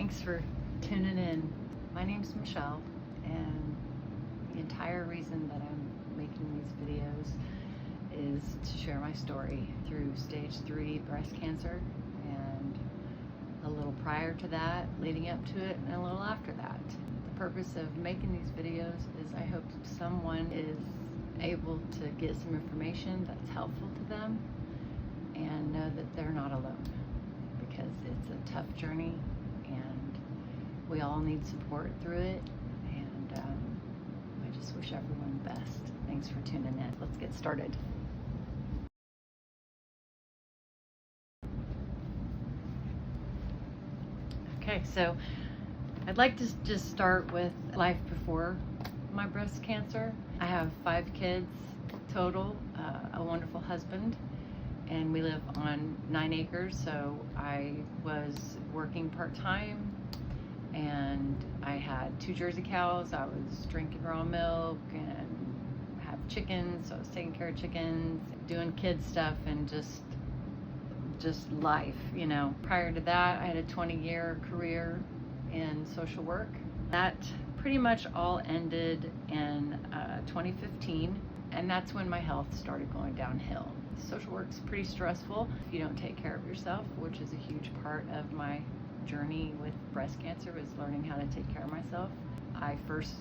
Thanks for tuning in. My name's Michelle, and the entire reason that I'm making these videos is to share my story through stage 3 breast cancer, and a little prior to that, leading up to it, and a little after that. The purpose of making these videos is I hope someone is able to get some information that's helpful to them and know that they're not alone, because it's a tough journey and we all need support through it, and I just wish everyone the best. Thanks for tuning in. Let's get started. Okay, so I'd like to just start with life before my breast cancer. I have 5 kids total, a wonderful husband, and we live on 9 acres, so I was working part-time, and I had 2 Jersey cows. I was drinking raw milk and have chickens, so I was taking care of chickens, doing kid stuff, and just life, you know. Prior to that, I had a 20-year career in social work. That pretty much all ended in 2015, and that's when my health started going downhill. Social work's pretty stressful if you don't take care of yourself, which is a huge part of my journey with breast cancer, was learning how to take care of myself. First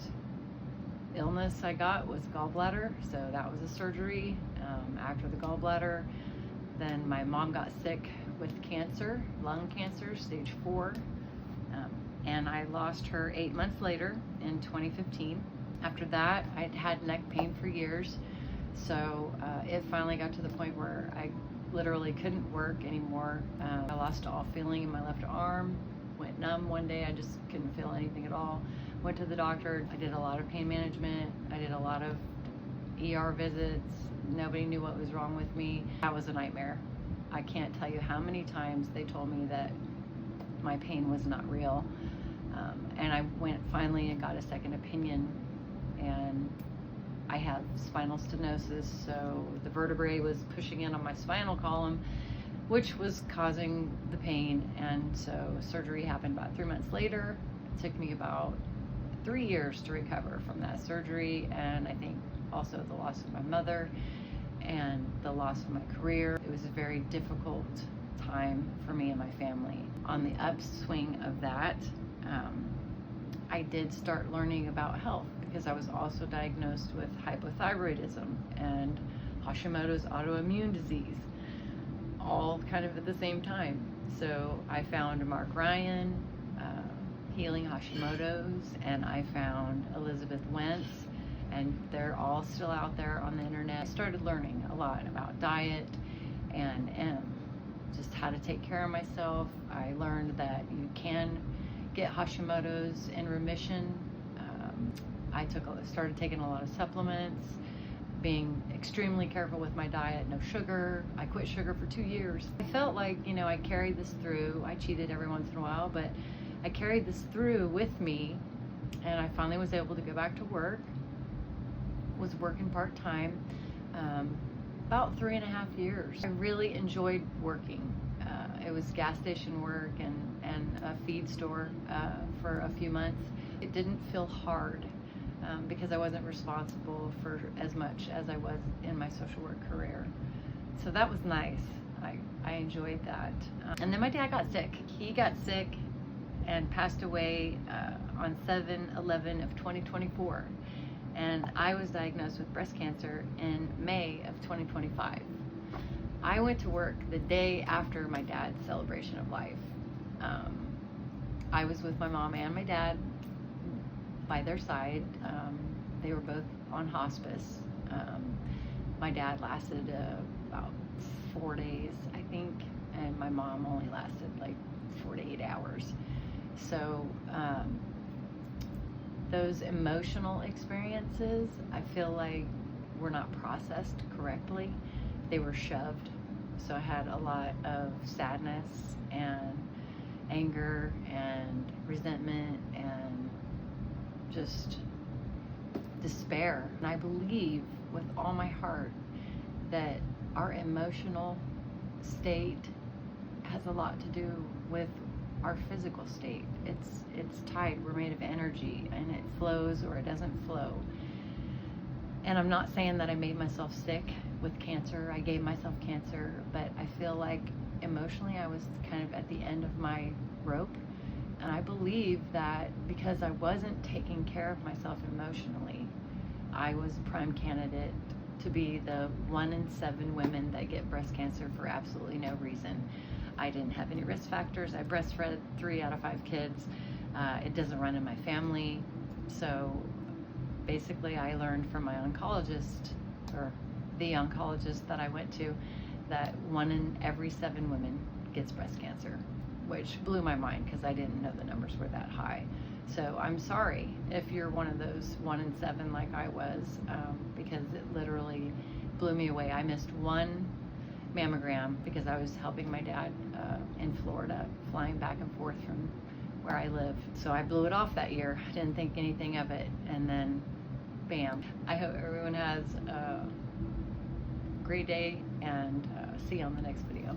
illness I got was gallbladder, so that was a surgery. After the gallbladder, then my mom got sick with cancer, lung cancer, stage 4, and I lost her 8 months later in 2015. After that, I'd had neck pain for years, so it finally got to the point where I literally couldn't work anymore. I lost all feeling in my left arm, went numb one day. I just couldn't feel anything at all. Went to the doctor. I did a lot of pain management. I did a lot of ER visits. Nobody knew what was wrong with me. That was a nightmare. I can't tell you how many times they told me that my pain was not real. And I went finally and got a second opinion, and I have spinal stenosis, so the vertebrae was pushing in on my spinal column, which was causing the pain. And so surgery happened about 3 months later. It took me about 3 years to recover from that surgery, and I think also the loss of my mother and the loss of my career. It was a very difficult time for me and my family. On the upswing of that, I did start learning about health, because I was also diagnosed with hypothyroidism and Hashimoto's autoimmune disease, all kind of at the same time. So I found Mark Ryan, Healing Hashimoto's, and I found Elizabeth Wentz, and they're all still out there on the internet. I started learning a lot about diet and just how to take care of myself. I learned that you can get Hashimoto's in remission. I started taking a lot of supplements, being extremely careful with my diet, no sugar. I quit sugar for 2 years. I felt like, you know, I carried this through. I cheated every once in a while, but I carried this through with me, and I finally was able to go back to work. Was working part-time, about 3.5 years. I really enjoyed working. It was gas station work and a feed store for a few months. It didn't feel hard because I wasn't responsible for as much as I was in my social work career. So that was nice. I enjoyed that. And then my dad got sick. He got sick and passed away on 7/11 of 2024. And I was diagnosed with breast cancer in May of 2025. I went to work the day after my dad's celebration of life. I was with my mom and my dad by their side. They were both on hospice. My dad lasted about 4 days, I think, and my mom only lasted like 4 to 8 hours. So those emotional experiences, I feel like, were not processed correctly. They were shoved. So I had a lot of sadness and anger and resentment and just despair. And I believe with all my heart that our emotional state has a lot to do with our physical state. It's tied. We're made of energy, and it flows or it doesn't flow. And I'm not saying that I made myself sick with cancer. I gave myself cancer, but I feel like emotionally I was kind of at the end of my rope. And I believe that because I wasn't taking care of myself emotionally, I was a prime candidate to be the 1 in 7 women that get breast cancer for absolutely no reason. I didn't have any risk factors. I breastfed 3 out of 5 kids. It doesn't run in my family. So basically I learned from my oncologist, or the oncologist that I went to, that 1 in every 7 women gets breast cancer, which blew my mind because I didn't know the numbers were that high. So I'm sorry if you're one of those 1 in 7 like I was, because it literally blew me away. I missed 1 mammogram because I was helping my dad in Florida, flying back and forth from where I live. So I blew it off that year. I didn't think anything of it, and then bam. I hope everyone has a great day, and see you on the next video.